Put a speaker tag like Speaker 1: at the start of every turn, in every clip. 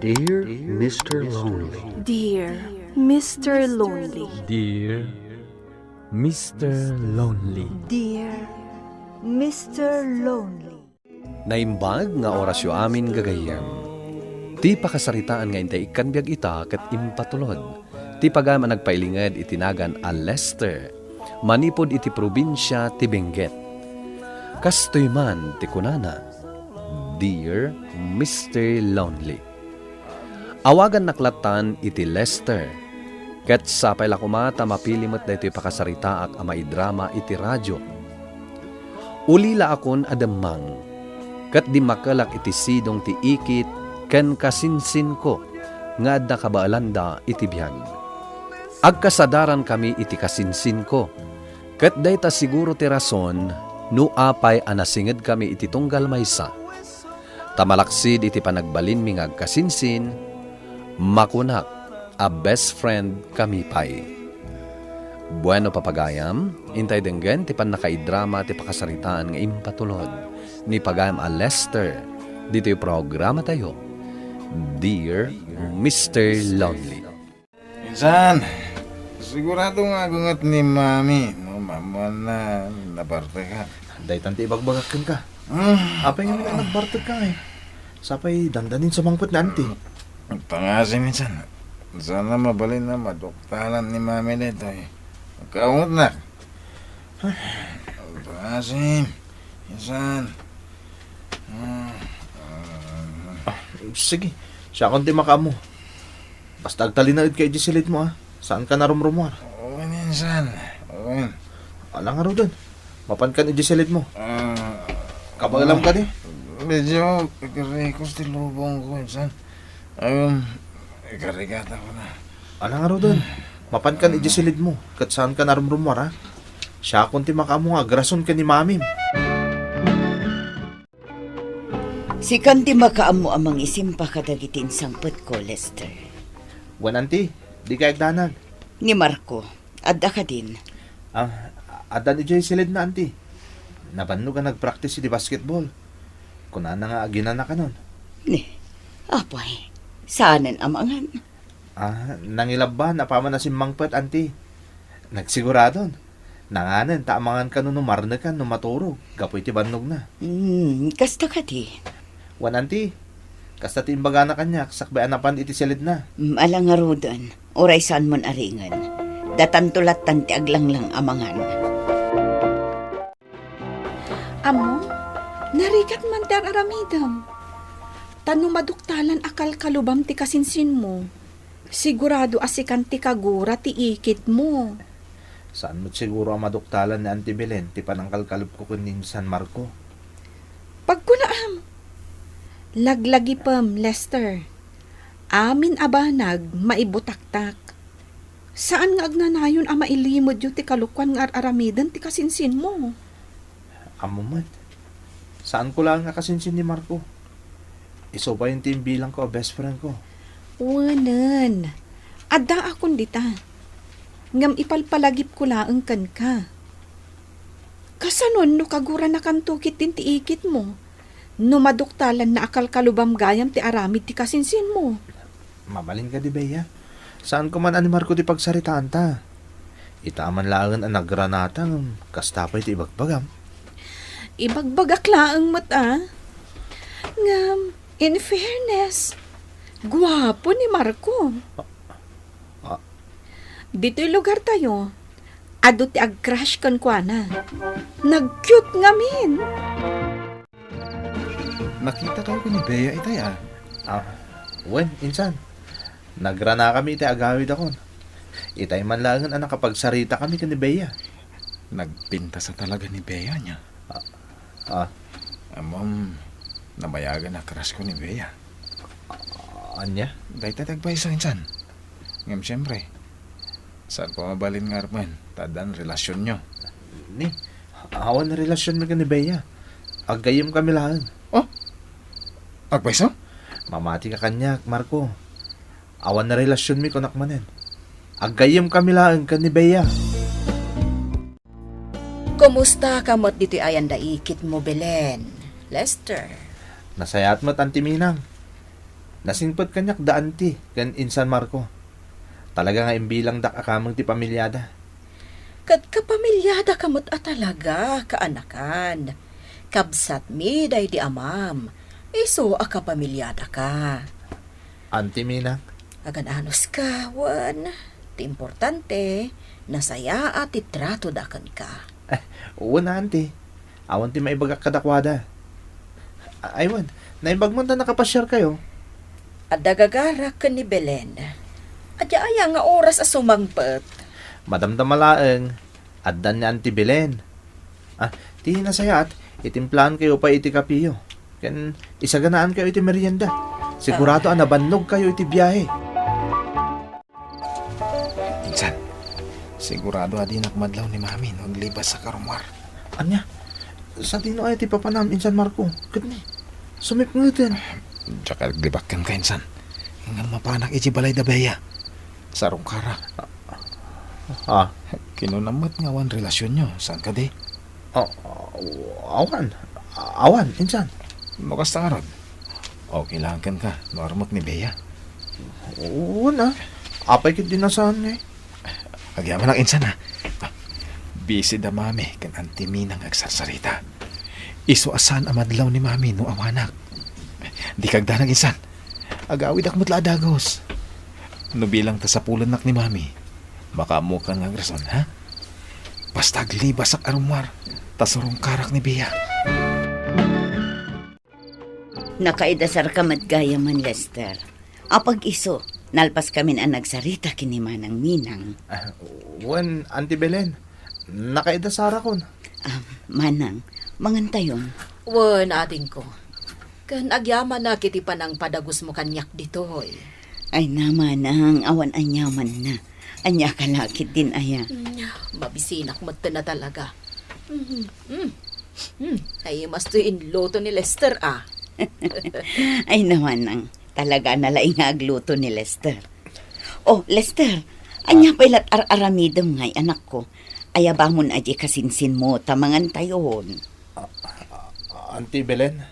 Speaker 1: Dear Mr. Lonely.
Speaker 2: Dear Mr. Lonely.
Speaker 3: Dear Mr. Lonely.
Speaker 2: Dear Mr. Lonely.
Speaker 4: Naimbag nga orasyo amin gagayam. Ti pakasaritaan nga intay ikan biag ita ket impatulod. Ti pagama nagpailinged itinagan a Lester. Manipod iti probinsya ti Benguet. Kastoy man ti kunana. Dear Mr. Lonely. Awagan naklatan iti Lester. Ket sapay la kumata mapilimot da iti pakasaritaak amay drama iti radyo. Ulila akon adamang. Ket di makalak iti sidong ti ikit ken kasinsin ko nga adda kabaalanda iti biyag. Agkasadaran kami iti kasinsin ko. Ket dayta siguro ti rason no apay anasinged kami iti tunggal maysa. Tamalaksid iti panagbalin mi nga agkasinsin, makunak a best friend kami pay. Bueno papagayam, intay denggen ti pan nakaidrama ti pakasaritaan nga impatulod. Ni pagayam a Lester, dito yung programa tayo. Dear Mr. Lonely.
Speaker 5: Insan, sigurado nga gungat ni Mami, no, mama na naparte ka.
Speaker 6: Day tanti ibagbagakin ka. Apay nga may nagbartag ka eh. Sapay dandanin sa mangpot na anti.
Speaker 5: Pangasim minsan. Sana mabalin na madoktalan ni Mami nito eh. Magkaungot na. Pangasim. Insan.
Speaker 6: Sige, siya konti makamo. Basta agtalinawid kay Giselit mo ah. Saan ka narumrumar?
Speaker 5: Oo, Insan. Oo.
Speaker 6: Alang araw dun. Mapan ka ni Giselit mo. Kabagalam ka di.
Speaker 5: Medyo ikarikos ti lubong ko, Insan. Ikarigata ko na.
Speaker 6: Alang araw dun. Mapan ka ni Giselit mo. Kat saan ka narumrumar ah. Siya konti makamo nga. Grason ka ni Mamim.
Speaker 7: Si kanti makaamo amang isimpa kadagitin sangpet ko, Lester.
Speaker 6: Wan anti, di ka agdanag.
Speaker 7: Ni Marco, adda ka din.
Speaker 6: Ada ni Giselit na anti. Nabanno ka nagpractice di basketball. Kuna na nga ginana ka nun.
Speaker 7: Ni, apay, saanan amangan?
Speaker 6: Nangilab ba na paman na si Mangpet anti? Nagsiguradon. Nanganan, taamangan ka nun umarna ka nung maturog. Gapoy ti bannog na.
Speaker 7: Kasta ka di.
Speaker 6: Wan anti, kasta ti imbaga na kanya, sakbay anapan iti silid na.
Speaker 7: Alang nga rodan, oray saan mon aringan. Datantulat tanti aglanglang amangan.
Speaker 2: Amo, narigat man dar aramidam. Tanong maduktalan akal kalubam ti kasinsin mo. Sigurado asikan ti kagura ti ikit mo.
Speaker 6: Saan mo't siguro ang maduktalan ni Auntie Belen, ti panangkalkalop ko kunin San Marco.
Speaker 2: Pagkunaam, laglagi pam, Lester. Amin abanag, maibutaktak. Saan nga agnanayon ang mailimod yung ti kalukwan nga aramidan ti kasinsin mo?
Speaker 6: Amo man, saan ko lang nga kasinsin ni Marco? Iso pa yung team bilang ko, best friend ko.
Speaker 2: Wanan, adda akong dita. Ngam ipalpalagip ko laang kan ka. Kasanon no kagura na kantukit din ti ikit mo. No maduktalan na akal kalubam gayam ti aramid ti kasinsin mo.
Speaker 6: Mabalin ka di Bea. Saan ko man ani Marco di pagsaritaan ta? Itaman laangan ang nagranatang kastapay ti ibagbagam.
Speaker 2: Ibagbagak laang mata. Ngam, in fairness, guwapo ni Marco. Dito'y lugar tayo. Ado ti ag-crush kan kwa na. Nag-cute nga min.
Speaker 5: Nakita tayo ko ni Bea itay ah.
Speaker 6: Wen, insan. Nagrana kami iti agawid akon. Itay man langan ang nakapagsarita kami ka ni Bea.
Speaker 5: Nagpinta sa talaga ni Bea niya. Amom, nabayagan na crush ko ni Bea.
Speaker 6: Anya?
Speaker 5: Dahil tatagpay sa Insan. Ngam siyempre, saan ko mabalin nga arman? Tadan relasyon nyo.
Speaker 6: Ni, awan na relasyon mo ka ni Bea. Agayom kami lang.
Speaker 5: Agpaiso?
Speaker 6: Mamati ka kanya, Marco. Awan na relasyon mi kunak manen. Agayom kami lang ka ni Bea.
Speaker 8: Kumusta kamot dito ayan daikit mo, Belen? Lester.
Speaker 6: Nasayat mo't Auntie Minang. Nasingpot kanyak da anti, kan insan Marco. Talaga nga imbilang dak akamang ti pamilyada.
Speaker 8: Kat kapamilyada kamot talaga, kaanakan. Kabsat mi day di amam. Iso a kapamilyada ka.
Speaker 6: Anti Minang,
Speaker 8: Agananos ka, wan. Ti importante, nasaya at itrato dakan ka.
Speaker 6: uwan na anti. Awan ti maibagak kadakwada. Aywan, naibag mo na nakapasyar kayo.
Speaker 8: At dagagarak ka ni Belen. At aya nga oras a sumangpet.
Speaker 6: Madamdamalaeng, addan ni Auntie Belen. Ti nasayat, itimplaan kayo pa iti kapiyo. Ken isaganaan kayo iti merienda. Sigurado nabannog kayo iti biyahe.
Speaker 5: Insan, sigurado adi nakmadlaw ni mami naglibas sa karumar.
Speaker 6: Anya, sa tino ay iti papanam, Insan Marco. Katni, sumip ngutin.
Speaker 5: Tsaka naglibakan ka, insan. Nga mapanak iti balay da beya. Sa rungkara. Kinunamot nga wan relasyon nyo. Saan ka di?
Speaker 6: Awan, Insan.
Speaker 5: Makas ta nga ron. Okay lang kan ka. Normot ni Bea.
Speaker 6: Uwan apay kit dinasahan nga eh.
Speaker 5: Agyaman lang insan ha. Busy da mami kan Auntie Minang agsarsarita. Iso asan amadlaw ni mami no awanak. Di kagdanag insan. Agawid akmat laadagos. No bilang ta sa pulanak ni mami. Baka mo ka nga rason ha. Basta glibas ak arumar. Tasurong karak ni Bea.
Speaker 7: Nakaidasar ka matgaya man, Lester. Apag iso, nalpas kami na nagsarita kini Manang Minang.
Speaker 6: Uwan, Auntie Belen. Nakaidasara kon.
Speaker 7: Manang, mangantayon.
Speaker 8: Wan ating ko. Kan agyaman na kiti panang padagos mo kanyak dito, hoy.
Speaker 7: Ay naman ang awan anyaman na. Anya kalakit din aya.
Speaker 8: Mabisinak mo na talaga. Ay, mas tuin loto ni Lester,
Speaker 7: Ay naman ang talaga nalaing nga agluto ni Lester. Oh, Lester, anya pailat aramidom ngay anak ko. Ayabamon aji kasinsin mo tamangan tayon.
Speaker 6: Auntie Belen.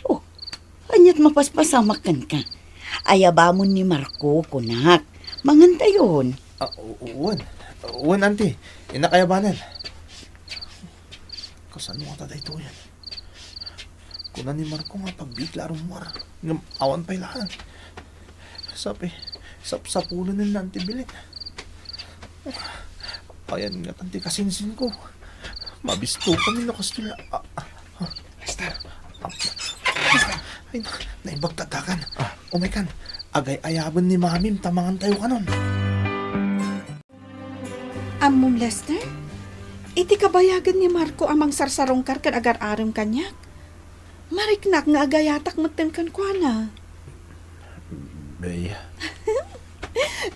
Speaker 7: Oh, anyat mapaspasamakan ka. Ayabamon ni Marco kunak. Mangan tayon.
Speaker 6: Uwan, Auntie. Inakayabanan. Kasan mo ka taday ito yan? Kuna ni Marco nga pagbigla rumor. Awan pa'y lahat. Sa pulo ng Auntie Belen. Ayan nga tanti kasinsin ko. Mabisto kami na kastula.
Speaker 5: Lester.
Speaker 6: Ay, naibagtatakan. Umikan, agay ayaban ni mamim, tamangan tayo kanon.
Speaker 2: Amom, Lester? Iti kabayagan ni Marco amang sarsarong karkan agar-aram kanyak. Mariknak nga agayatak maten kan kwa na.
Speaker 6: Bea.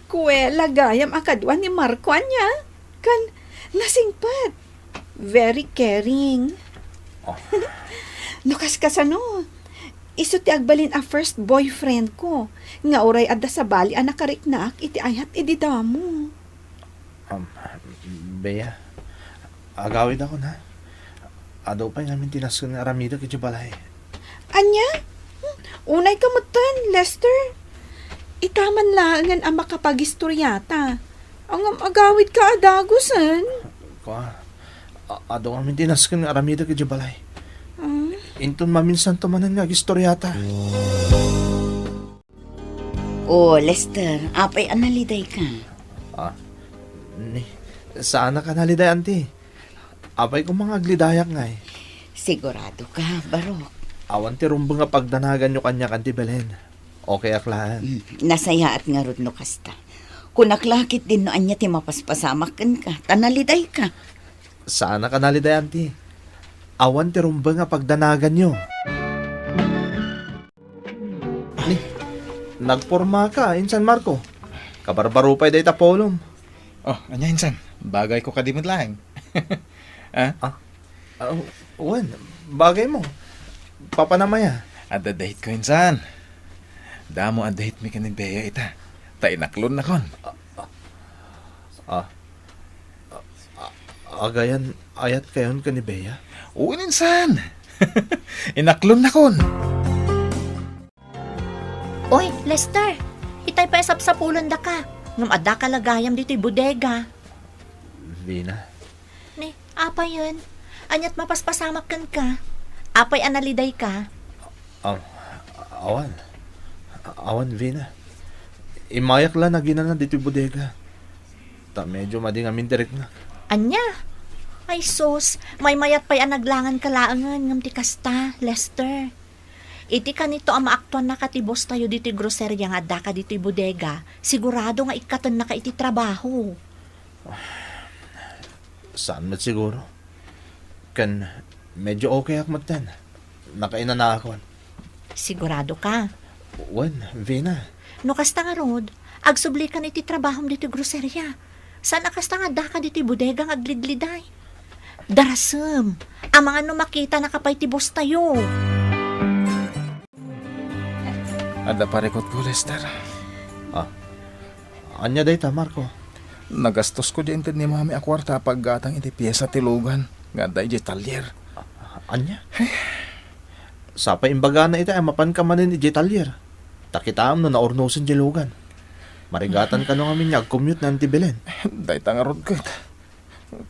Speaker 2: Kwe, lagayam akadwa ni Marco anya. Kan, nasingpat. Very caring. Nukas kasano. Iso ti agbalin a first boyfriend ko. Nga oray adda sa bali anak kariknak iti ayat ididamo.
Speaker 6: Bea, agawid ako na. Ado pa namin tinasun nga aramida kiti balay.
Speaker 2: Anya? Unay kamutan, Lester. Itaman langan ang makapagistoryata. Ang agawid ka adagusan.
Speaker 6: Ado kami tinasun nga aramida kiti balay. Inton maminsan tumanan nga gistoryata.
Speaker 7: Oh, Lester, apay analiday ka.
Speaker 6: Saan ka naliday, Auntie? Apay ko mga aglidayak nga eh.
Speaker 7: Sigurado ka, Barok.
Speaker 6: Awan ti rumbo nga pagdanagan nyo kanya, Auntie Belen. Okay aklaan.
Speaker 7: Nasaya at nga ron no kasta. Kunaklakit din no anya ti mapaspasamakan ka. Tanaliday ka.
Speaker 6: Saan ka naliday, Auntie? Awan ti rumbo nga pagdanagan nyo. Nagporma ka, Insan Marco. Kabarbarupay day tapolom.
Speaker 5: Oh, anya insan. Bagay ko kadimot lang.
Speaker 6: Uwan, bagay mo. Papanamaya.
Speaker 5: Ada date ko insan. Damo a date mi kanin Bea ita. Tainaklon na kon.
Speaker 6: Agayan, ayat kayon ka ni Bea?
Speaker 5: Uwin insan. Inaklon na kon.
Speaker 9: Lester, itay pa esap sa pulan da ka. Ngam adda ka lagayam dito'y bodega.
Speaker 6: Vina,
Speaker 9: Ni, apa yun? Anyat mapaspasamak kan ka. Apay analiday ka.
Speaker 6: awan. Awan, Vina. Imayak lang na gina na dito'y bodega. Ta medyo mading amin direct na.
Speaker 9: Anya? Ay sos, may mayat pa'y anaglangan kalaangan ngam ti kasta, Lester. Iti ka nito ang maaktuan na katibos tayo dito'y grocerya nga adda ka dito'y bodega. Sigurado nga ikatan na ka iti trabaho.
Speaker 6: Saan mat siguro? Kan medyo okay akmat tan. Nakaina na ako.
Speaker 9: Sigurado ka.
Speaker 6: Wan, Vina.
Speaker 9: No kasta nga rod, agsubli ka iti trabaho dito'y grocerya. Saan kasta nga adda ka dito'y bodega nga aglidliday. Darasem, ang mga no makita na kapay tibos tayo.
Speaker 5: Ada parekot ko, Lester.
Speaker 6: Anya day ta, Marco.
Speaker 5: Nagastos ko din ni mami a kwarta paggatang iti piyesa tilugan. Ganda iti talyer.
Speaker 6: Anya? Sa pa imbaga na ita, mapan ka manin iti talyer. Takitaam no naornosin di lugan. Marigatan ka no ngamin commute na Antibelen.
Speaker 5: Day tangarod kat.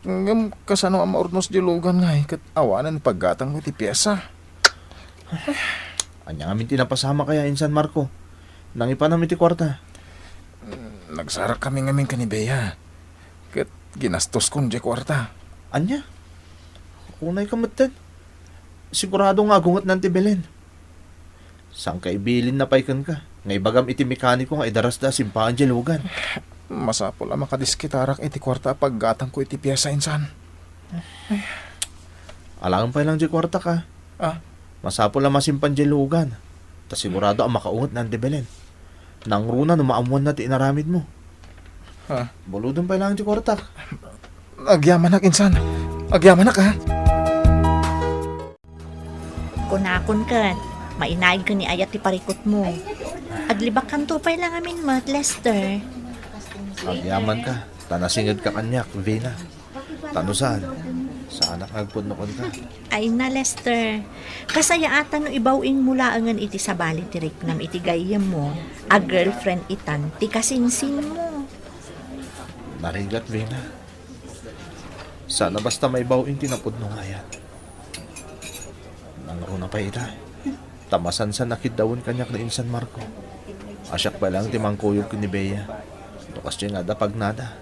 Speaker 5: Ngam kasano ang maurnos di lugan nga kat awanan paggatang iti piyesa.
Speaker 6: Anya ngamin tinapasama kaya insan Marco. Nang ipanam iti kwarta.
Speaker 5: Nagsarak kami ngamin kanibaya. Kat ginastos kong di kwarta.
Speaker 6: Anya? Kunay kamatan. Sigurado nga gungat ng Antibelen. Sang kaibilin na paikan ka. Ngay bagam iti mekaniko nga idaras da simpaan di lugan.
Speaker 5: Masapol ang makadiskitarak iti kwarta paggatang ko iti piyesa insan.
Speaker 6: Alangan pa lang di kwarta ka. Masapol ang masimpan di lugan. Ta sigurado ang makaungat ng Antibelen. Nang runa no maamuan na ti inaramid mo. Buludon pa lang di kwarta.
Speaker 5: Agyaman nak insan. Agyaman nak ha.
Speaker 9: Kunakon ka, mainaig ka ni ayat ti parikot mo. Aglibak kanto pa lang amin mat, Lester.
Speaker 6: Agyaman ka. Tanasingad ka kanyak, Vina. Tanusan. Saan nagpudnokon ka?
Speaker 9: Ay na, Lester. Kasayaatan no ibawing mula angan iti sabali ti Riknam iti gayam mo. A girlfriend itan, ti kasinsin mo.
Speaker 6: Narigat, Vina. Sana basta may bawing tinapudno nga yan. Nangruna pa ita. Tamasan sa nakidawon kanyak na insan Marco. Asyak pa lang timangkuyog ni Bea. Tukas siya nga da pag nada.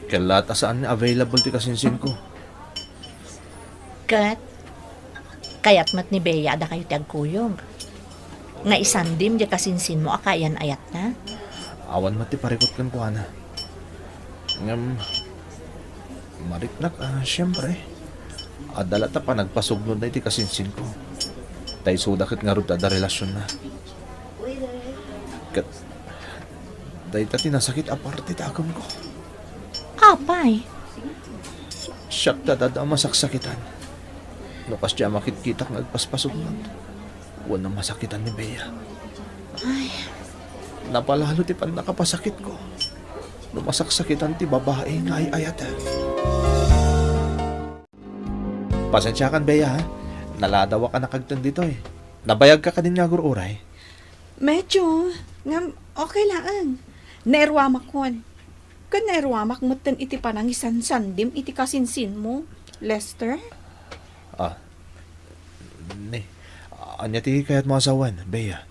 Speaker 6: Kalata saan available ti kasinsin ko.
Speaker 9: Kat, kayat mat ni Bea ada kayo ti agkuyog. Nga isandim di kasinsin mo akayan ayat na.
Speaker 6: Awan mati parikot kan ko ana. Ngam mariknak syempre. Adala ta pa nagpasugnod na iti kasinsin ko. Tay sudakit nga ruta da relasyon na. Kat day ta tinasakit aparte ta agam ko.
Speaker 9: Apay,
Speaker 6: Siyak ta dada masaksakitan. Nukas diya makitkitak nagpaspasugnod. Wala masakitan ni Bea.
Speaker 9: ay,
Speaker 6: Napalalo ti pan nakapasakit ko. Numasaksakitan ti babae nga ayata. Pasensya kan, Bea, ha? Naladawa ka na kagtan dito eh. Nabayag ka din nga gururay.
Speaker 2: Medyo, ngam, okay lang. Nairwamak ko. Kan nairwamak mo tan iti panangisan sandim iti kasinsin mo, Lester.
Speaker 6: Ne, anya ti kayat mga asawan, Bea.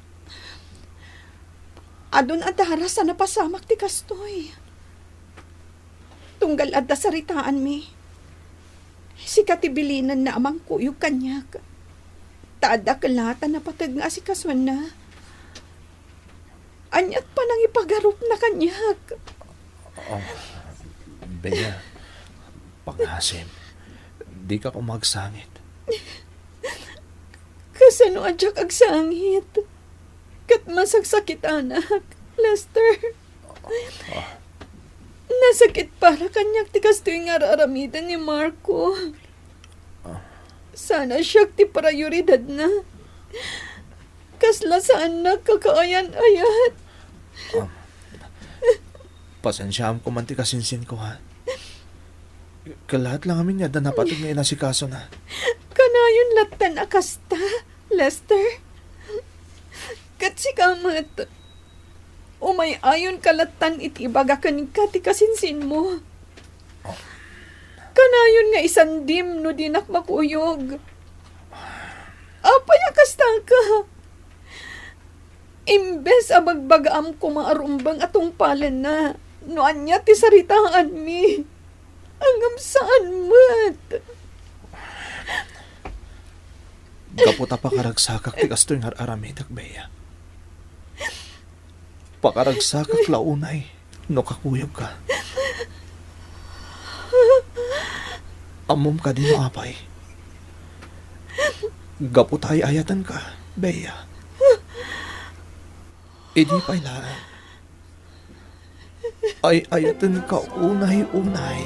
Speaker 2: Adun adara sa napasamak ti kastoy. Tunggal adda saritaan mi. Si katibilinan na amang kuyog kanyak. Taada kalata na patag nga si kaswan na. Anyat pa nang ipagarup na kanyak.
Speaker 6: Bea, pangasim. Di ka kumagsangit.
Speaker 2: Kasano adyak agsangit. Kat masagsakit anak, Lester. Nasakit para kanyak ti kastoy nga aramidan ni Marco. Sana siya ti prioridad na. Kasla saan na kakaayan-ayat.
Speaker 6: Pasensyam ko man ti kasinsin ko, ha? Kalahat lang amin niya na napatog nga inasikaso na.
Speaker 2: Kanayon latan akasta, Lester. Kat si kamat, Umay ayon kalatan iti ibagakan ka ti kasinsin mo. Kanayon nga isandim no dinak makuyog. Apaya kastang ka. Imbes a magbagaam ko maarumbang atong palan na. No anya ti saritaan mi. Angam saan mat.
Speaker 6: Kaputa pa karagsakak ti kastoy nga aramidak, Bea. Pakaragsakak launay, no kakuyog ka. Amom ka din no apay. Gaputay ayatan ka, Bea. Idi pa'y laan. Ay ayatan ka unay-unay.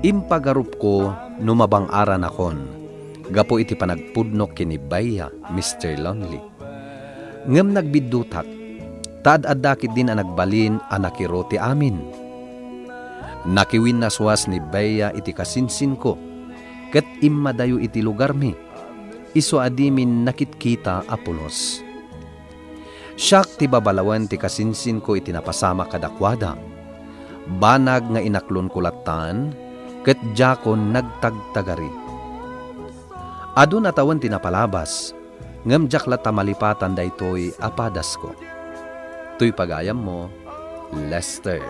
Speaker 4: Impagarup ko numabang aran akon. Gapo iti panagpudnok kini Bea, Mr. Lonely. Ngem nagbiddutak, taad-adakit din ang nagbalin ang nakiro ti amin. Nakiwin naswas ni Bea iti kasinsin ko, ket immadayo iti lugar mi, iso adimin nakitkita apulos. Siyak ti babalawan ti kasinsin ko iti napasama kadakwada, banag nga inaklon kulatan, ket jakon nagtagtagari. Ado natawan ti napalabas, ngem jakla tamalipatan daytoy apadas ko. Tuy pagayam mo, Lester.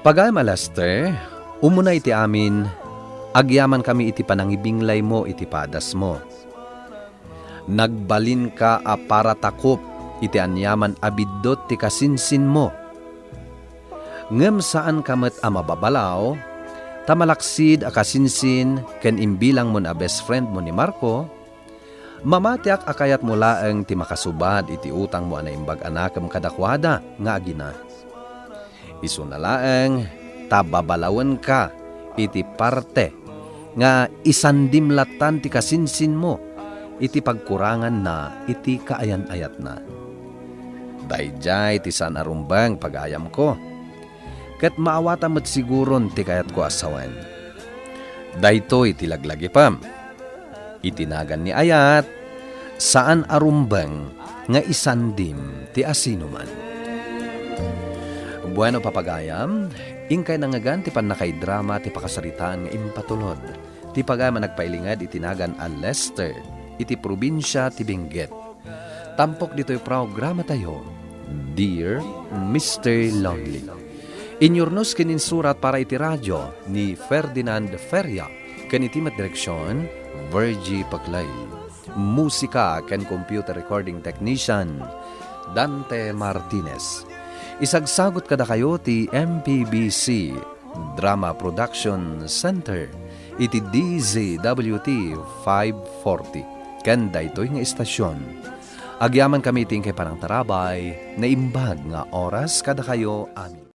Speaker 4: Pagayam a Lester, umuna iti amin, agyaman kami iti panangibinglay mo iti padas mo. Nagbalin ka a para takop iti anyaman abiddot ti kasinsin mo. Ngem saan kamet a mababalaw, tamalaksid a kasinsin ken imbilang mo na best friend mo ni Marco, mamatiak akayat mo laeng ti makasubad iti utang mo na imbag anakam kadakwada nga agina. Isu na laeng tababalawan ka iti parte nga isandimlatan ti kasinsin mo iti pagkurangan na iti kaayan-ayat na. Dayjay ti san arumbang pagayam ko. Ket maawata met siguron ti kayat ko asawan. Daytoy ti laglagi pam. Itinagan ni ayat, saan arumbang nga isandim ti asinuman. Bueno papagayam, ingkay nangagan ti panakay-drama ti pakasaritaan nga impatulod. Ti pagayam nagpailingad itinagan a Lester, iti probinsya ti Benguet. Tampok dito'y programa tayo, Dear Mr. Lonely. Inyornos kininsurat para iti radyo ni Ferdinand Feria, ken iti direksyon Virgie Paclay. Musika ken computer recording technician Dante Martinez. Isagsagot kada kayo ti MPBC Drama Production Center iti DZWT 540 ken daytoy nga istasyon. Agyaman kami ting kay parang tarabay na imbag nga oras kada kayo amin.